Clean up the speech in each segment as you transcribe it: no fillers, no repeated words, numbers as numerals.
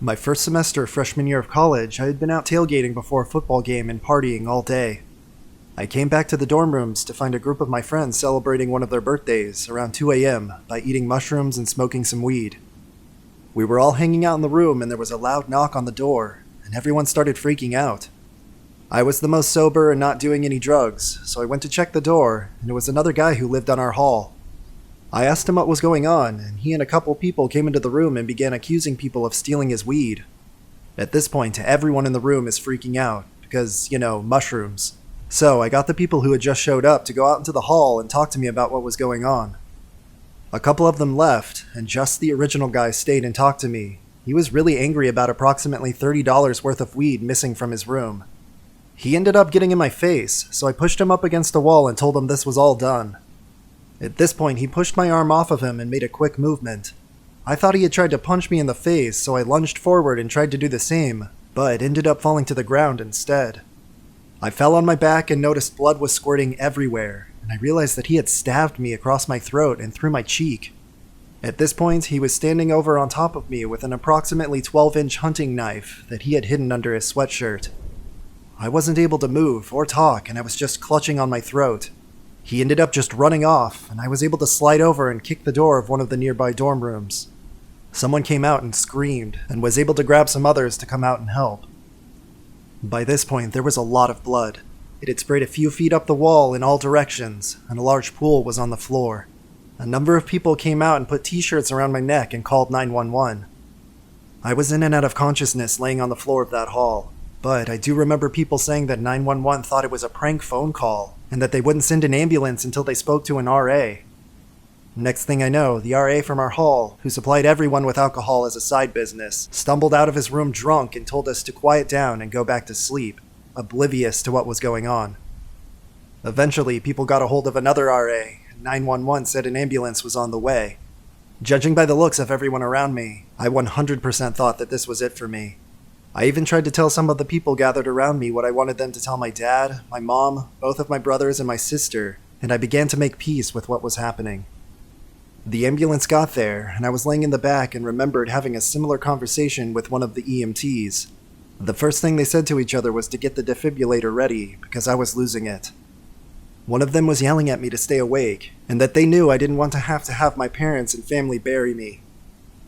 My first semester freshman year of college, I had been out tailgating before a football game and partying all day. I came back to the dorm rooms to find a group of my friends celebrating one of their birthdays around 2 a.m. by eating mushrooms and smoking some weed. We were all hanging out in the room and there was a loud knock on the door, and everyone started freaking out. I was the most sober and not doing any drugs, so I went to check the door, and it was another guy who lived on our hall. I asked him what was going on, and he and a couple people came into the room and began accusing people of stealing his weed. At this point, everyone in the room is freaking out, because, mushrooms. So I got the people who had just showed up to go out into the hall and talk to me about what was going on. A couple of them left, and just the original guy stayed and talked to me. He was really angry about approximately $30 worth of weed missing from his room. He ended up getting in my face, so I pushed him up against a wall and told him this was all done. At this point, he pushed my arm off of him and made a quick movement. I thought he had tried to punch me in the face, so I lunged forward and tried to do the same, but ended up falling to the ground instead. I fell on my back and noticed blood was squirting everywhere, and I realized that he had stabbed me across my throat and through my cheek. At this point, he was standing over on top of me with an approximately 12-inch hunting knife that he had hidden under his sweatshirt. I wasn't able to move or talk, and I was just clutching on my throat. He ended up just running off, and I was able to slide over and kick the door of one of the nearby dorm rooms. Someone came out and screamed, and was able to grab some others to come out and help. By this point, there was a lot of blood. It had sprayed a few feet up the wall in all directions, and a large pool was on the floor. A number of people came out and put t-shirts around my neck and called 911. I was in and out of consciousness laying on the floor of that hall, but I do remember people saying that 911 thought it was a prank phone call, and that they wouldn't send an ambulance until they spoke to an RA. Next thing I know, the RA from our hall, who supplied everyone with alcohol as a side business, stumbled out of his room drunk and told us to quiet down and go back to sleep, oblivious to what was going on. Eventually, people got a hold of another RA, and 911 said an ambulance was on the way. Judging by the looks of everyone around me, I 100% thought that this was it for me. I even tried to tell some of the people gathered around me what I wanted them to tell my dad, my mom, both of my brothers, and my sister, and I began to make peace with what was happening. The ambulance got there, and I was laying in the back and remembered having a similar conversation with one of the EMTs. The first thing they said to each other was to get the defibrillator ready, because I was losing it. One of them was yelling at me to stay awake, and that they knew I didn't want to have my parents and family bury me.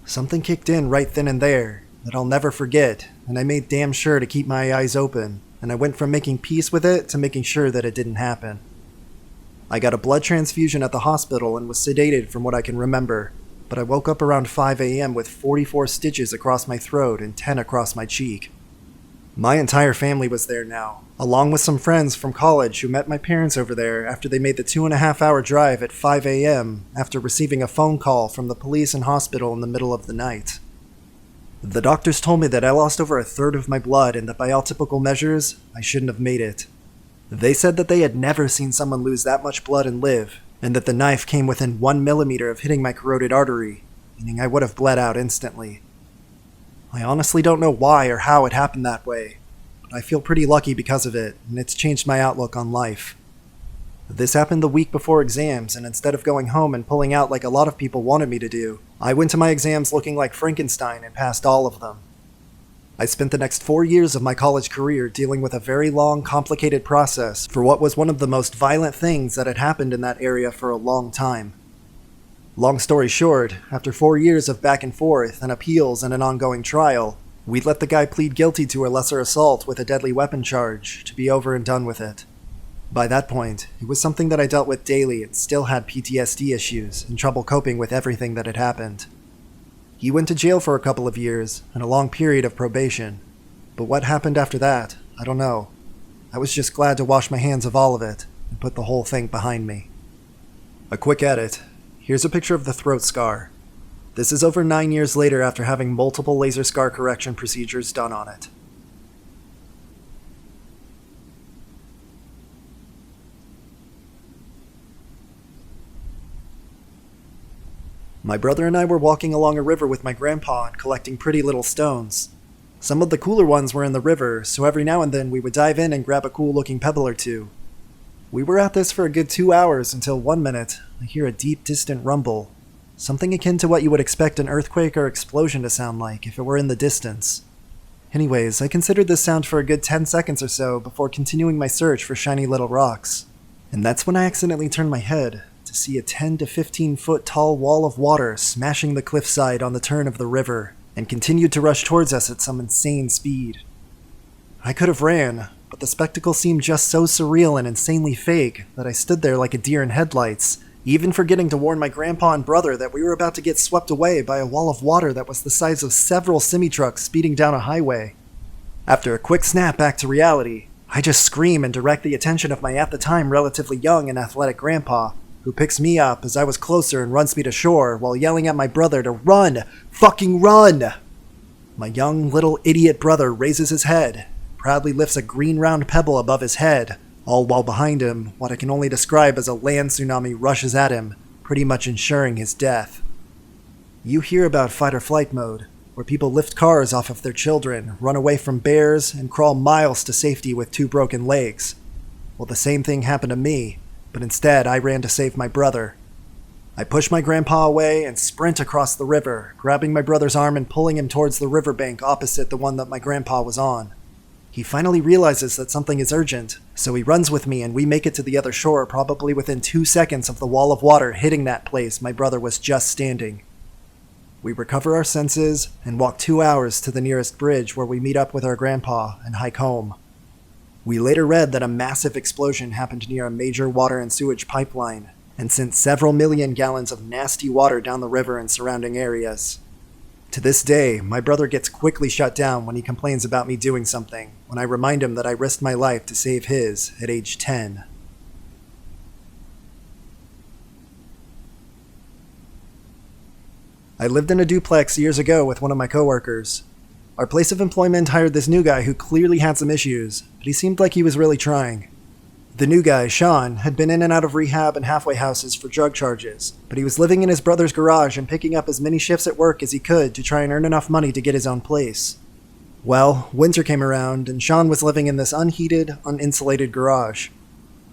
Something kicked in right then and there that I'll never forget, and I made damn sure to keep my eyes open, and I went from making peace with it to making sure that it didn't happen. I got a blood transfusion at the hospital and was sedated from what I can remember, but I woke up around 5 a.m. with 44 stitches across my throat and 10 across my cheek. My entire family was there now, along with some friends from college who met my parents over there after they made the 2.5-hour drive at 5 a.m. after receiving a phone call from the police and hospital in the middle of the night. The doctors told me that I lost over a third of my blood and that by all typical measures, I shouldn't have made it. They said that they had never seen someone lose that much blood and live, and that the knife came within 1 millimeter of hitting my carotid artery, meaning I would have bled out instantly. I honestly don't know why or how it happened that way, but I feel pretty lucky because of it, and it's changed my outlook on life. This happened the week before exams, and instead of going home and pulling out like a lot of people wanted me to do, I went to my exams looking like Frankenstein and passed all of them. I spent the next 4 years of my college career dealing with a very long, complicated process for what was one of the most violent things that had happened in that area for a long time. Long story short, after 4 years of back and forth and appeals and an ongoing trial, we let the guy plead guilty to a lesser assault with a deadly weapon charge to be over and done with it. By that point, it was something that I dealt with daily and still had PTSD issues and trouble coping with everything that had happened. He went to jail for a couple of years and a long period of probation, but what happened after that, I don't know. I was just glad to wash my hands of all of it and put the whole thing behind me. A quick edit. Here's a picture of the throat scar. This is over 9 years later after having multiple laser scar correction procedures done on it. My brother and I were walking along a river with my grandpa and collecting pretty little stones. Some of the cooler ones were in the river, so every now and then we would dive in and grab a cool-looking pebble or two. We were at this for a good 2 hours until one minute I hear a deep, distant rumble. something akin to what you would expect an earthquake or explosion to sound like if it were in the distance. Anyways, I considered this sound for a good 10 seconds or so before continuing my search for shiny little rocks. And that's when I accidentally turned my head to see a 10 to 15 foot tall wall of water smashing the cliffside on the turn of the river and continued to rush towards us at some insane speed. I could have ran, but the spectacle seemed just so surreal and insanely fake that I stood there like a deer in headlights, even forgetting to warn my grandpa and brother that we were about to get swept away by a wall of water that was the size of several semi-trucks speeding down a highway. After a quick snap back to reality, I just scream and direct the attention of my at the time relatively young and athletic grandpa, who picks me up as I was closer and runs me to shore while yelling at my brother to run! Fucking run! My young little idiot brother raises his head, proudly lifts a green round pebble above his head, all while behind him, what I can only describe as a land tsunami rushes at him, pretty much ensuring his death. You hear about fight or flight mode, where people lift cars off of their children, run away from bears, and crawl miles to safety with 2 broken legs. Well, the same thing happened to me, but instead I ran to save my brother. I push my grandpa away and sprint across the river, grabbing my brother's arm and pulling him towards the riverbank opposite the one that my grandpa was on. He finally realizes that something is urgent, so he runs with me and we make it to the other shore probably within 2 seconds of the wall of water hitting that place my brother was just standing. We recover our senses and walk 2 hours to the nearest bridge where we meet up with our grandpa and hike home. We later read that a massive explosion happened near a major water and sewage pipeline and sent several million gallons of nasty water down the river and surrounding areas. To this day, my brother gets quickly shut down when he complains about me doing something, when I remind him that I risked my life to save his at age 10. I lived in a duplex years ago with one of my coworkers. Our place of employment hired this new guy who clearly had some issues, but he seemed like he was really trying. The new guy, Sean, had been in and out of rehab and halfway houses for drug charges, but he was living in his brother's garage and picking up as many shifts at work as he could to try and earn enough money to get his own place. Well, winter came around, and Sean was living in this unheated, uninsulated garage.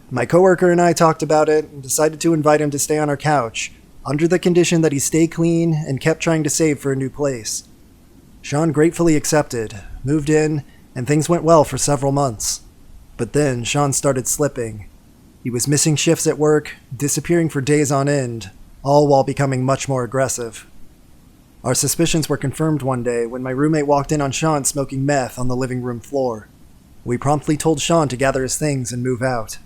My coworker and I talked about it and decided to invite him to stay on our couch, under the condition that he stay clean and kept trying to save for a new place. Sean gratefully accepted, moved in, and things went well for several months. But then Sean started slipping. He was missing shifts at work, disappearing for days on end, all while becoming much more aggressive. Our suspicions were confirmed one day when my roommate walked in on Sean smoking meth on the living room floor. We promptly told Sean to gather his things and move out.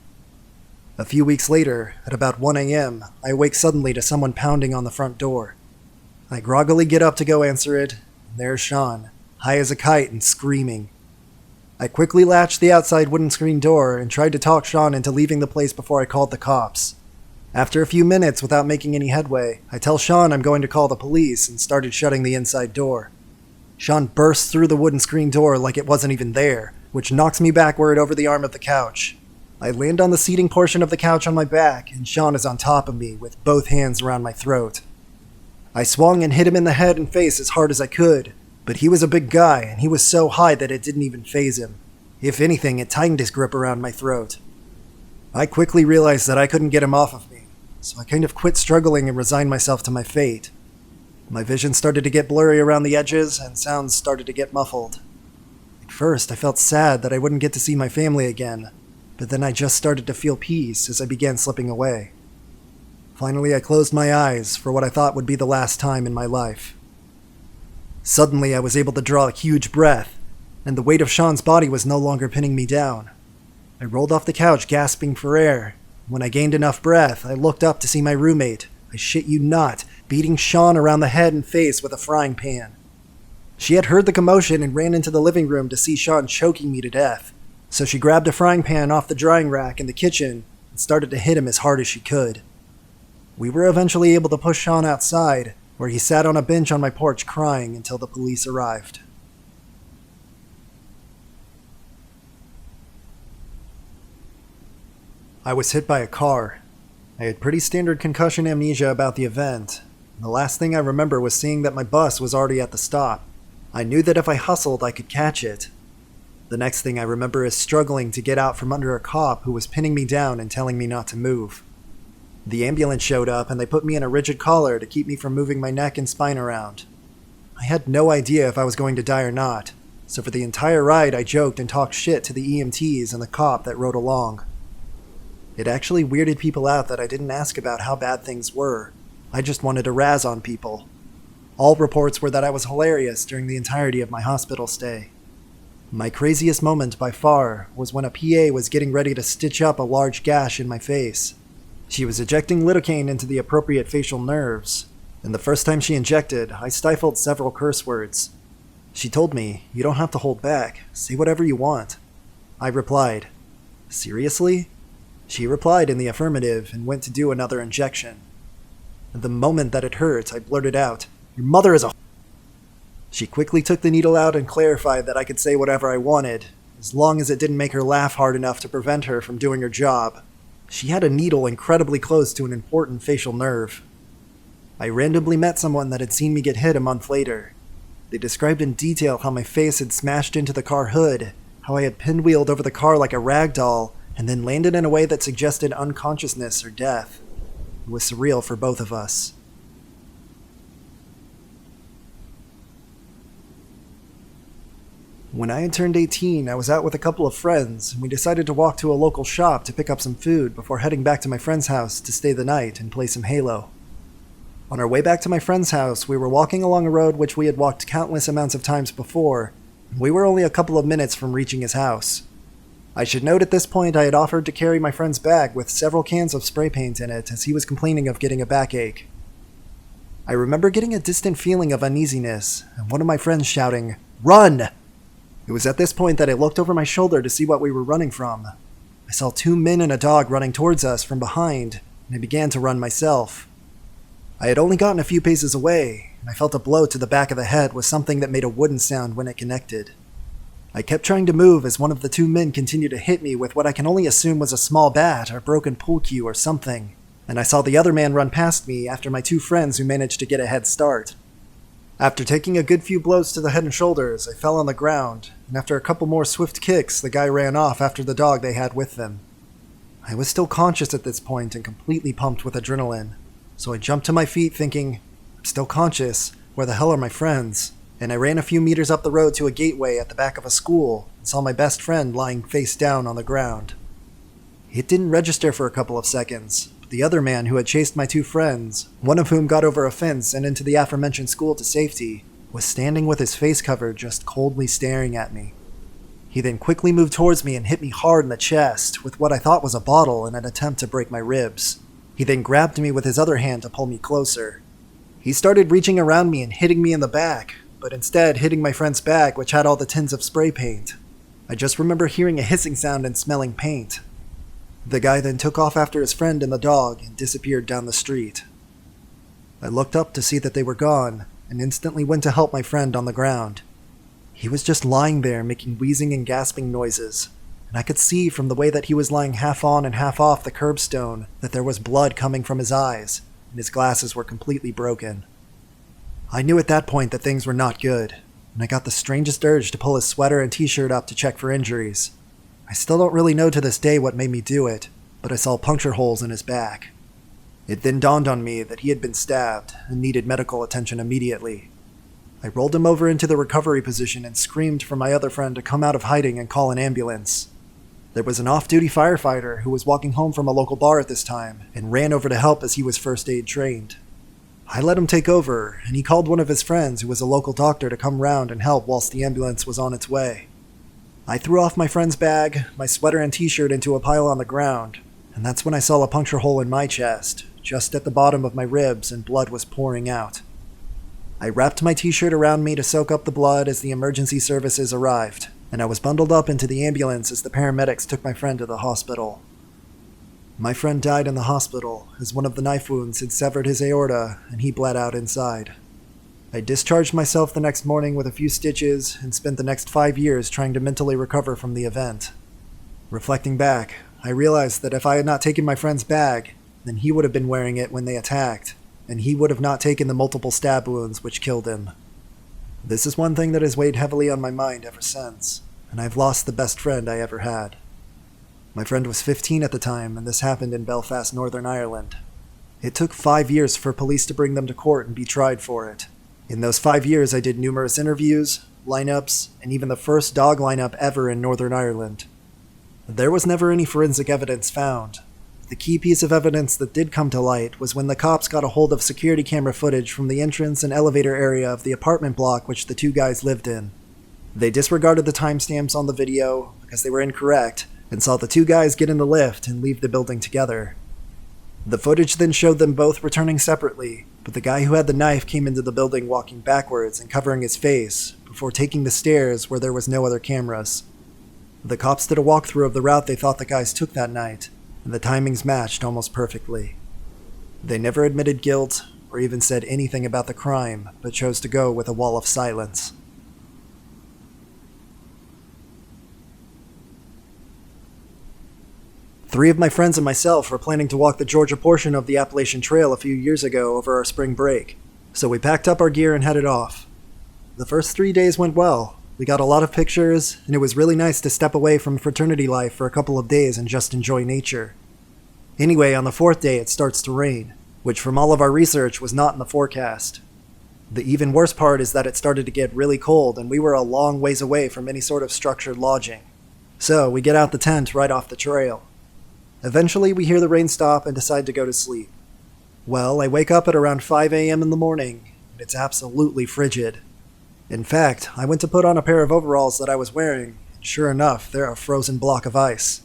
A few weeks later, at about 1 a.m., I awake suddenly to someone pounding on the front door. I groggily get up to go answer it, and there's Sean, high as a kite and screaming. I quickly latched the outside wooden screen door and tried to talk Sean into leaving the place before I called the cops. After a few minutes without making any headway, I tell Sean I'm going to call the police and started shutting the inside door. Sean bursts through the wooden screen door like it wasn't even there, which knocks me backward over the arm of the couch. I land on the seating portion of the couch on my back, and Sean is on top of me with both hands around my throat. I swung and hit him in the head and face as hard as I could, but he was a big guy and he was so high that it didn't even faze him. If anything, it tightened his grip around my throat. I quickly realized that I couldn't get him off of me, so I kind of quit struggling and resigned myself to my fate. My vision started to get blurry around the edges and sounds started to get muffled. At first, I felt sad that I wouldn't get to see my family again, but then I just started to feel peace as I began slipping away. Finally, I closed my eyes for what I thought would be the last time in my life. Suddenly, I was able to draw a huge breath, and the weight of Sean's body was no longer pinning me down. I rolled off the couch gasping for air. When I gained enough breath, I looked up to see my roommate, I shit you not, beating Sean around the head and face with a frying pan. She had heard the commotion and ran into the living room to see Sean choking me to death, so she grabbed a frying pan off the drying rack in the kitchen and started to hit him as hard as she could. We were eventually able to push Sean outside, where he sat on a bench on my porch crying until the police arrived. I was hit by a car. I had pretty standard concussion amnesia about the event. The last thing I remember was seeing that my bus was already at the stop. I knew that if I hustled, I could catch it. The next thing I remember is struggling to get out from under a cop who was pinning me down and telling me not to move. The ambulance showed up and they put me in a rigid collar to keep me from moving my neck and spine around. I had no idea if I was going to die or not, so for the entire ride I joked and talked shit to the EMTs and the cop that rode along. It actually weirded people out that I didn't ask about how bad things were. I just wanted to razz on people. All reports were that I was hilarious during the entirety of my hospital stay. My craziest moment by far was when a PA was getting ready to stitch up a large gash in my face. She was injecting lidocaine into the appropriate facial nerves, and the first time she injected, I stifled several curse words. She told me, "You don't have to hold back. Say whatever you want." I replied, "Seriously?" She replied in the affirmative and went to do another injection. The moment that it hurt, I blurted out, "Your mother is a..." She quickly took the needle out and clarified that I could say whatever I wanted, as long as it didn't make her laugh hard enough to prevent her from doing her job. She had a needle incredibly close to an important facial nerve. I randomly met someone that had seen me get hit a month later. They described in detail how my face had smashed into the car hood, how I had pinwheeled over the car like a rag doll, and then landed in a way that suggested unconsciousness or death. It was surreal for both of us. When I had turned 18, I was out with a couple of friends, and we decided to walk to a local shop to pick up some food before heading back to my friend's house to stay the night and play some Halo. On our way back to my friend's house, we were walking along a road which we had walked countless amounts of times before, and we were only a couple of minutes from reaching his house. I should note at this point I had offered to carry my friend's bag with several cans of spray paint in it as he was complaining of getting a backache. I remember getting a distant feeling of uneasiness, and one of my friends shouting, "Run!" It was at this point that I looked over my shoulder to see what we were running from. I saw 2 men and a dog running towards us from behind, and I began to run myself. I had only gotten a few paces away, and I felt a blow to the back of the head with something that made a wooden sound when it connected. I kept trying to move as one of the 2 men continued to hit me with what I can only assume was a small bat or broken pool cue or something, and I saw the other man run past me after my 2 friends who managed to get a head start. After taking a good few blows to the head and shoulders, I fell on the ground, and after a couple more swift kicks, the guy ran off after the dog they had with them. I was still conscious at this point and completely pumped with adrenaline, so I jumped to my feet thinking, "I'm still conscious, where the hell are my friends?" And I ran a few meters up the road to a gateway at the back of a school and saw my best friend lying face down on the ground. It didn't register for a couple of seconds, but the other man who had chased my 2 friends, one of whom got over a fence and into the aforementioned school to safety, was standing with his face covered, just coldly staring at me. He then quickly moved towards me and hit me hard in the chest with what I thought was a bottle in an attempt to break my ribs. He then grabbed me with his other hand to pull me closer. He started reaching around me and hitting me in the back, but instead hitting my friend's bag, which had all the tins of spray paint. I just remember hearing a hissing sound and smelling paint. The guy then took off after his friend and the dog and disappeared down the street. I looked up to see that they were gone and instantly went to help my friend on the ground. He was just lying there making wheezing and gasping noises, and I could see from the way that he was lying half on and half off the curbstone that there was blood coming from his eyes, and his glasses were completely broken. I knew at that point that things were not good, and I got the strangest urge to pull his sweater and t-shirt up to check for injuries. I still don't really know to this day what made me do it, but I saw puncture holes in his back. It then dawned on me that he had been stabbed and needed medical attention immediately. I rolled him over into the recovery position and screamed for my other friend to come out of hiding and call an ambulance. There was an off-duty firefighter who was walking home from a local bar at this time and ran over to help as he was first aid trained. I let him take over, and he called one of his friends who was a local doctor to come round and help whilst the ambulance was on its way. I threw off my friend's bag, my sweater and t-shirt into a pile on the ground, and that's when I saw a puncture hole in my chest, just at the bottom of my ribs, and blood was pouring out. I wrapped my t-shirt around me to soak up the blood as the emergency services arrived, and I was bundled up into the ambulance as the paramedics took my friend to the hospital. My friend died in the hospital as one of the knife wounds had severed his aorta and he bled out inside. I discharged myself the next morning with a few stitches and spent the next 5 years trying to mentally recover from the event. Reflecting back, I realized that if I had not taken my friend's bag, then he would have been wearing it when they attacked, and he would have not taken the multiple stab wounds which killed him. This is one thing that has weighed heavily on my mind ever since, and I've lost the best friend I ever had. My friend was 15 at the time, and this happened in Belfast, Northern Ireland. It took 5 years for police to bring them to court and be tried for it. In those 5 years, I did numerous interviews, lineups, and even the first dog lineup ever in Northern Ireland. There was never any forensic evidence found. The key piece of evidence that did come to light was when the cops got a hold of security camera footage from the entrance and elevator area of the apartment block which the two guys lived in. They disregarded the timestamps on the video because they were incorrect and saw the two guys get in the lift and leave the building together. The footage then showed them both returning separately, but the guy who had the knife came into the building walking backwards and covering his face before taking the stairs where there was no other cameras. The cops did a walkthrough of the route they thought the guys took that night, and the timings matched almost perfectly. They never admitted guilt or even said anything about the crime, but chose to go with a wall of silence. Three of my friends and myself were planning to walk the Georgia portion of the Appalachian Trail a few years ago over our spring break, so we packed up our gear and headed off. The first 3 days went well. We got a lot of pictures, and it was really nice to step away from fraternity life for a couple of days and just enjoy nature. Anyway, on the 4th day it starts to rain, which from all of our research was not in the forecast. The even worse part is that it started to get really cold and we were a long ways away from any sort of structured lodging. So we get out the tent right off the trail. Eventually we hear the rain stop and decide to go to sleep. Well, I wake up at around 5 a.m. in the morning, and it's absolutely frigid. In fact, I went to put on a pair of overalls that I was wearing, and sure enough, they're a frozen block of ice.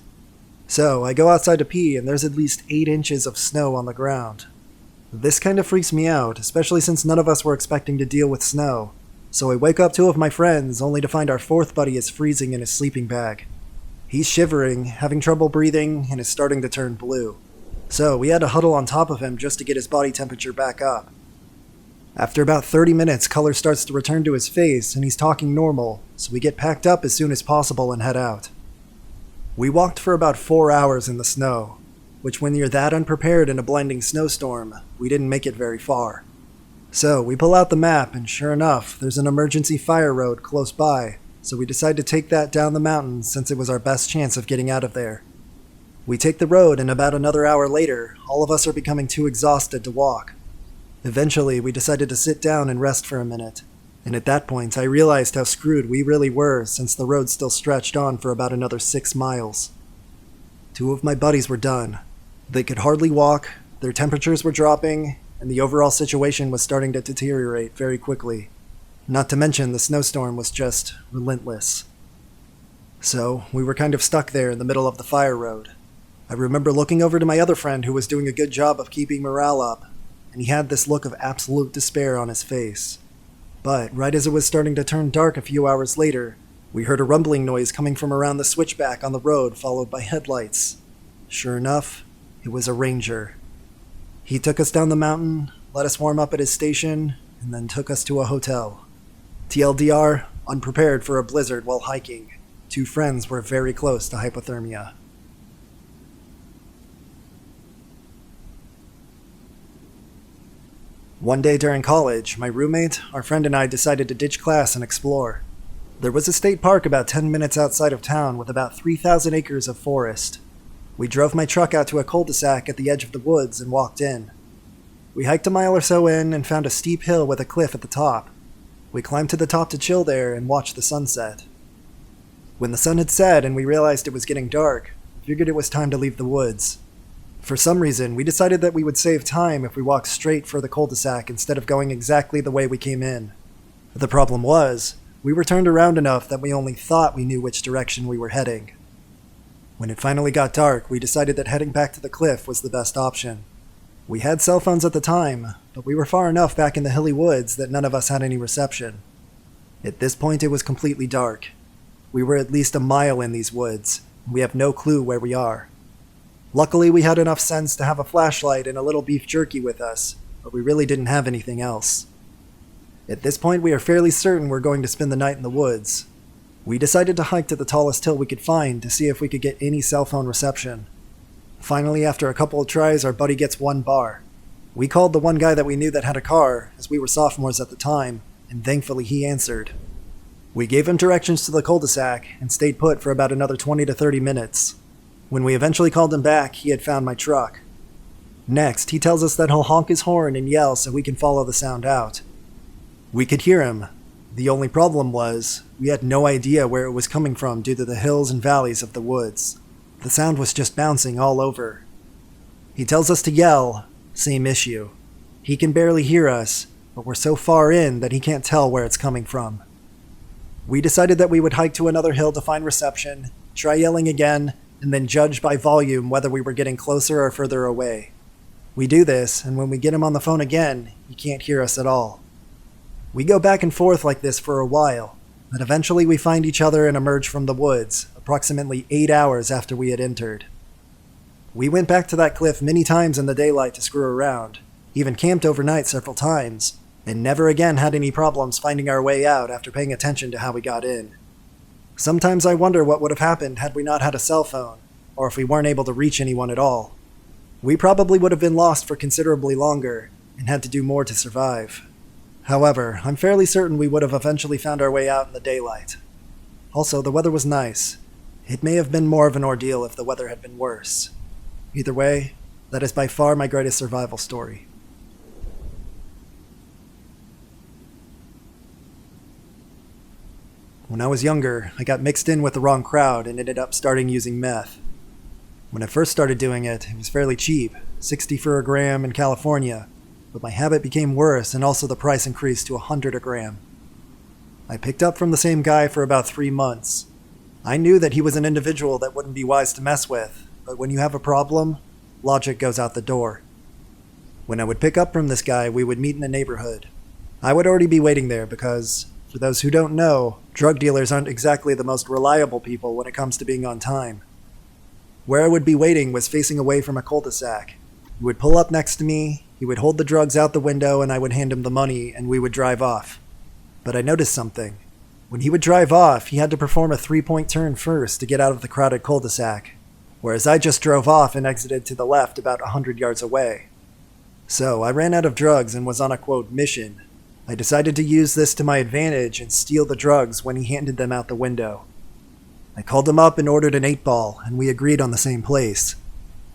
So I go outside to pee, and there's at least 8 inches of snow on the ground. This kind of freaks me out, especially since none of us were expecting to deal with snow. So I wake up 2 of my friends, only to find our 4th buddy is freezing in his sleeping bag. He's shivering, having trouble breathing, and is starting to turn blue. So we had to huddle on top of him just to get his body temperature back up. After about 30 minutes, color starts to return to his face, and he's talking normal, so we get packed up as soon as possible and head out. We walked for about 4 hours in the snow, which when you're that unprepared in a blinding snowstorm, we didn't make it very far. So we pull out the map, and sure enough, there's an emergency fire road close by, so we decide to take that down the mountain since it was our best chance of getting out of there. We take the road, and about another hour later, all of us are becoming too exhausted to walk. Eventually, we decided to sit down and rest for a minute, and at that point I realized how screwed we really were since the road still stretched on for about another 6 miles. 2 of my buddies were done. They could hardly walk, their temperatures were dropping, and the overall situation was starting to deteriorate very quickly. Not to mention the snowstorm was just relentless. So, we were kind of stuck there in the middle of the fire road. I remember looking over to my other friend who was doing a good job of keeping morale up, and he had this look of absolute despair on his face. But right as it was starting to turn dark a few hours later, we heard a rumbling noise coming from around the switchback on the road, followed by headlights. Sure enough, it was a ranger. He took us down the mountain, let us warm up at his station, and then took us to a hotel. TLDR, unprepared for a blizzard while hiking. 2 friends were very close to hypothermia. One day during college, my roommate, our friend, and I decided to ditch class and explore. There was a state park about 10 minutes outside of town with about 3,000 acres of forest. We drove my truck out to a cul-de-sac at the edge of the woods and walked in. We hiked a mile or so in and found a steep hill with a cliff at the top. We climbed to the top to chill there and watch the sunset. When the sun had set and we realized it was getting dark, we figured it was time to leave the woods. For some reason, we decided that we would save time if we walked straight for the cul-de-sac instead of going exactly the way we came in. The problem was, we were turned around enough that we only thought we knew which direction we were heading. When it finally got dark, we decided that heading back to the cliff was the best option. We had cell phones at the time, but we were far enough back in the hilly woods that none of us had any reception. At this point, it was completely dark. We were at least a mile in these woods, and we have no clue where we are. Luckily, we had enough sense to have a flashlight and a little beef jerky with us, but we really didn't have anything else. At this point, we are fairly certain we're going to spend the night in the woods. We decided to hike to the tallest hill we could find to see if we could get any cell phone reception. Finally, after a couple of tries, our buddy gets 1 bar. We called the one guy that we knew that had a car, as we were sophomores at the time, and thankfully he answered. We gave him directions to the cul-de-sac and stayed put for about another 20 to 30 minutes. When we eventually called him back, he had found my truck. Next, he tells us that he'll honk his horn and yell so we can follow the sound out. We could hear him. The only problem was, we had no idea where it was coming from due to the hills and valleys of the woods. The sound was just bouncing all over. He tells us to yell, same issue. He can barely hear us, but we're so far in that he can't tell where it's coming from. We decided that we would hike to another hill to find reception, try yelling again, and then judge by volume whether we were getting closer or further away. We do this, and when we get him on the phone again, he can't hear us at all. We go back and forth like this for a while, but eventually we find each other and emerge from the woods, approximately 8 hours after we had entered. We went back to that cliff many times in the daylight to screw around, even camped overnight several times, and never again had any problems finding our way out after paying attention to how we got in. Sometimes I wonder what would have happened had we not had a cell phone, or if we weren't able to reach anyone at all. We probably would have been lost for considerably longer, and had to do more to survive. However, I'm fairly certain we would have eventually found our way out in the daylight. Also, the weather was nice. It may have been more of an ordeal if the weather had been worse. Either way, that is by far my greatest survival story. When I was younger, I got mixed in with the wrong crowd and ended up starting using meth. When I first started doing it, it was fairly cheap, $60 for a gram in California, but my habit became worse and also the price increased to $100 a gram. I picked up from the same guy for about 3 months. I knew that he was an individual that wouldn't be wise to mess with, but when you have a problem, logic goes out the door. When I would pick up from this guy, we would meet in a neighborhood. I would already be waiting there because, for those who don't know, drug dealers aren't exactly the most reliable people when it comes to being on time. Where I would be waiting was facing away from a cul-de-sac. He would pull up next to me, he would hold the drugs out the window, and I would hand him the money, and we would drive off. But I noticed something. When he would drive off, he had to perform a 3-point turn first to get out of the crowded cul-de-sac, whereas I just drove off and exited to the left about 100 yards away. So I ran out of drugs and was on a, quote, mission. I decided to use this to my advantage and steal the drugs when he handed them out the window. I called him up and ordered an 8-ball, and we agreed on the same place.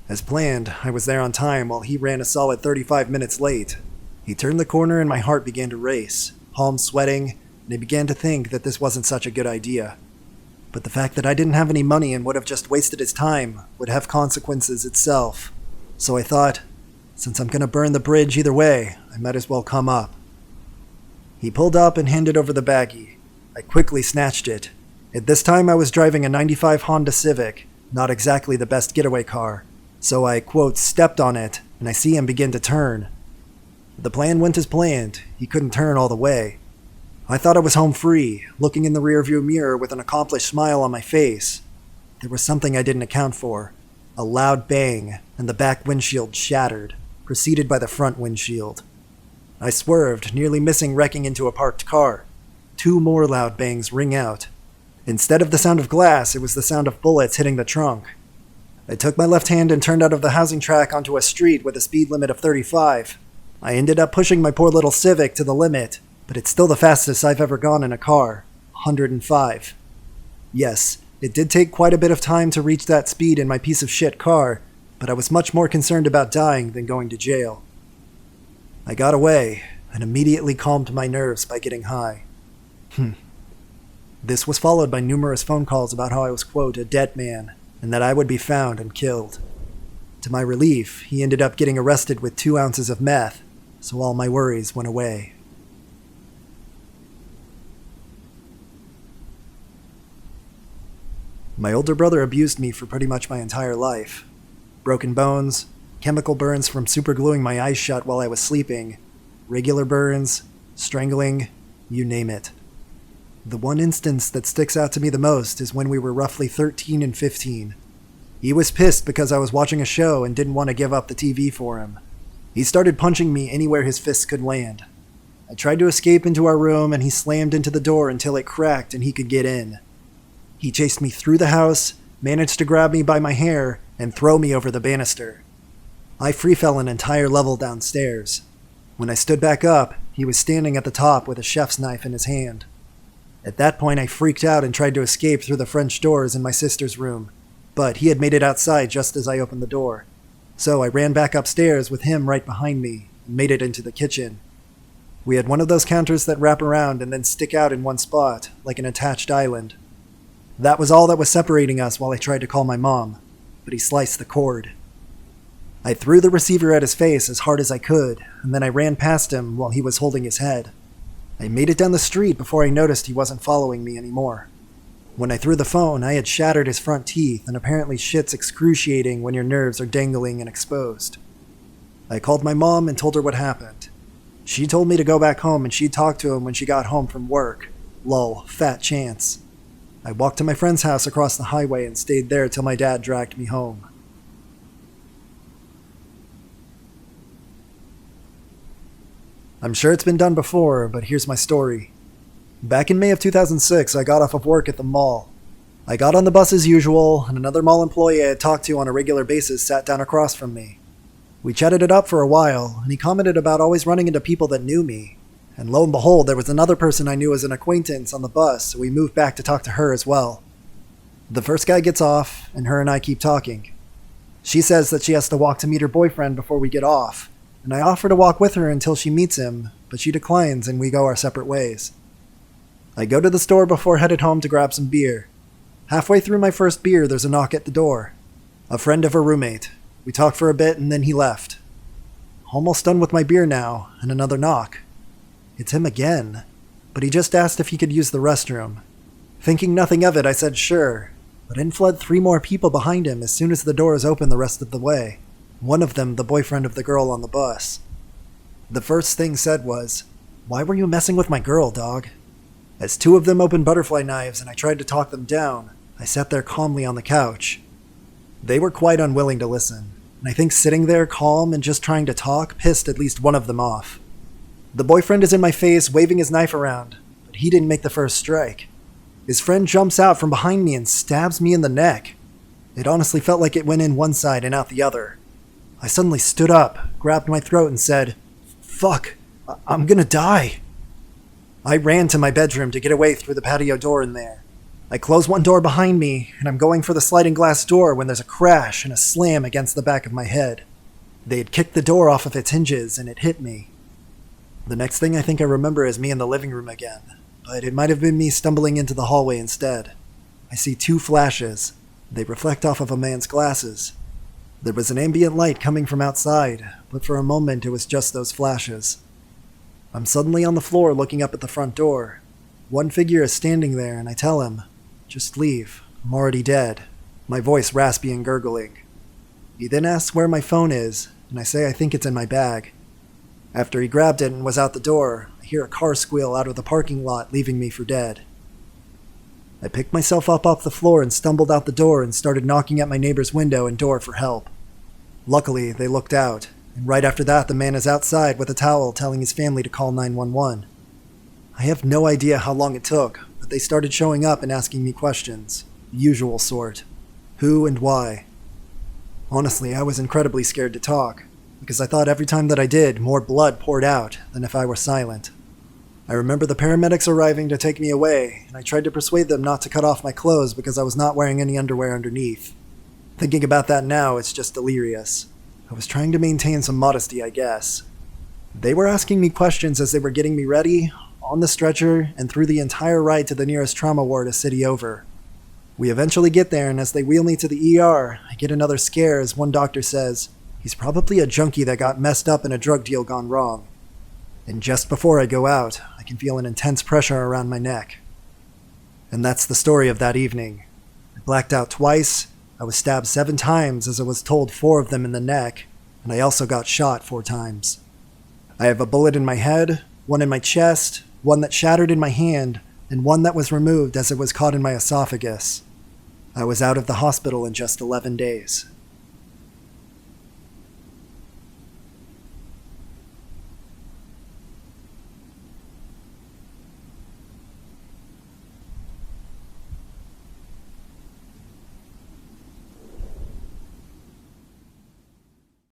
As planned, I was there on time while he ran a solid 35 minutes late. He turned the corner and my heart began to race, palms sweating, and I began to think that this wasn't such a good idea. But the fact that I didn't have any money and would have just wasted his time would have consequences itself. So I thought, since I'm gonna burn the bridge either way, I might as well come up. He pulled up and handed over the baggie. I quickly snatched it. At this time I was driving a 95 Honda Civic, not exactly the best getaway car. So I, quote, stepped on it, and I see him begin to turn. The plan went as planned. He couldn't turn all the way. I thought I was home free, looking in the rearview mirror with an accomplished smile on my face. There was something I didn't account for. A loud bang, and the back windshield shattered, preceded by the front windshield. I swerved, nearly missing wrecking into a parked car. 2 more loud bangs ring out. Instead of the sound of glass, it was the sound of bullets hitting the trunk. I took my left hand and turned out of the housing track onto a street with a speed limit of 35. I ended up pushing my poor little Civic to the limit, but it's still the fastest I've ever gone in a car, 105. Yes, it did take quite a bit of time to reach that speed in my piece of shit car, but I was much more concerned about dying than going to jail. I got away, and immediately calmed my nerves by getting high. This was followed by numerous phone calls about how I was, quote, a dead man, and that I would be found and killed. To my relief, he ended up getting arrested with 2 ounces of meth, so all my worries went away. My older brother abused me for pretty much my entire life. Broken bones, chemical burns from supergluing my eyes shut while I was sleeping, regular burns, strangling, you name it. The one instance that sticks out to me the most is when we were roughly 13 and 15. He was pissed because I was watching a show and didn't want to give up the TV for him. He started punching me anywhere his fists could land. I tried to escape into our room and he slammed into the door until it cracked and he could get in. He chased me through the house, managed to grab me by my hair, and throw me over the banister. I free fell an entire level downstairs. When I stood back up, he was standing at the top with a chef's knife in his hand. At that point, I freaked out and tried to escape through the French doors in my sister's room, but he had made it outside just as I opened the door. So I ran back upstairs with him right behind me and made it into the kitchen. We had one of those counters that wrap around and then stick out in one spot, like an attached island. That was all that was separating us while I tried to call my mom, but he sliced the cord. I threw the receiver at his face as hard as I could, and then I ran past him while he was holding his head. I made it down the street before I noticed he wasn't following me anymore. When I threw the phone, I had shattered his front teeth, and apparently shit's excruciating when your nerves are dangling and exposed. I called my mom and told her what happened. She told me to go back home and she'd talk to him when she got home from work. Lol, fat chance. I walked to my friend's house across the highway and stayed there till my dad dragged me home. I'm sure it's been done before, but here's my story. Back in May of 2006, I got off of work at the mall. I got on the bus as usual, and another mall employee I had talked to on a regular basis sat down across from me. We chatted it up for a while, and he commented about always running into people that knew me. And lo and behold, there was another person I knew as an acquaintance on the bus, so we moved back to talk to her as well. The first guy gets off, and her and I keep talking. She says that she has to walk to meet her boyfriend before we get off, and I offer to walk with her until she meets him, but she declines and we go our separate ways. I go to the store before headed home to grab some beer. Halfway through my first beer, there's a knock at the door. A friend of her roommate. We talked for a bit and then he left. Almost done with my beer now, and another knock. It's him again, but he just asked if he could use the restroom. Thinking nothing of it, I said sure, but in fled 3 more people behind him as soon as the doors opened the rest of the way. One of them the boyfriend of the girl on the bus. The first thing said was, "Why were you messing with my girl, dog?" As 2 of them opened butterfly knives and I tried to talk them down, I sat there calmly on the couch. They were quite unwilling to listen, and I think sitting there calm and just trying to talk pissed at least one of them off. The boyfriend is in my face waving his knife around, but he didn't make the first strike. His friend jumps out from behind me and stabs me in the neck. It honestly felt like it went in one side and out the other. I suddenly stood up, grabbed my throat, and said, "Fuck, I'm gonna die." I ran to my bedroom to get away through the patio door in there. I close one door behind me, and I'm going for the sliding glass door when there's a crash and a slam against the back of my head. They had kicked the door off of its hinges, and it hit me. The next thing I think I remember is me in the living room again, but it might have been me stumbling into the hallway instead. I see 2 flashes. They reflect off of a man's glasses. There was an ambient light coming from outside, but for a moment it was just those flashes. I'm suddenly on the floor looking up at the front door. One figure is standing there, and I tell him, "Just leave. I'm already dead," my voice raspy and gurgling. He then asks where my phone is, and I say I think it's in my bag. After he grabbed it and was out the door, I hear a car squeal out of the parking lot, leaving me for dead. I picked myself up off the floor and stumbled out the door and started knocking at my neighbor's window and door for help. Luckily, they looked out, and right after that the man is outside with a towel telling his family to call 911. I have no idea how long it took, but they started showing up and asking me questions. The usual sort. Who and why. Honestly, I was incredibly scared to talk, because I thought every time that I did, more blood poured out than if I were silent. I remember the paramedics arriving to take me away, and I tried to persuade them not to cut off my clothes because I was not wearing any underwear underneath. Thinking about that now, it's just delirious. I was trying to maintain some modesty, I guess. They were asking me questions as they were getting me ready, on the stretcher, and through the entire ride to the nearest trauma ward a city over. We eventually get there, and as they wheel me to the ER, I get another scare as one doctor says, "He's probably a junkie that got messed up in a drug deal gone wrong." And just before I go out, I can feel an intense pressure around my neck. And that's the story of that evening. I blacked out twice, I was stabbed 7 times as I was told 4 of them in the neck, and I also got shot 4 times. I have a bullet in my head, one in my chest, one that shattered in my hand, and one that was removed as it was caught in my esophagus. I was out of the hospital in just 11 days.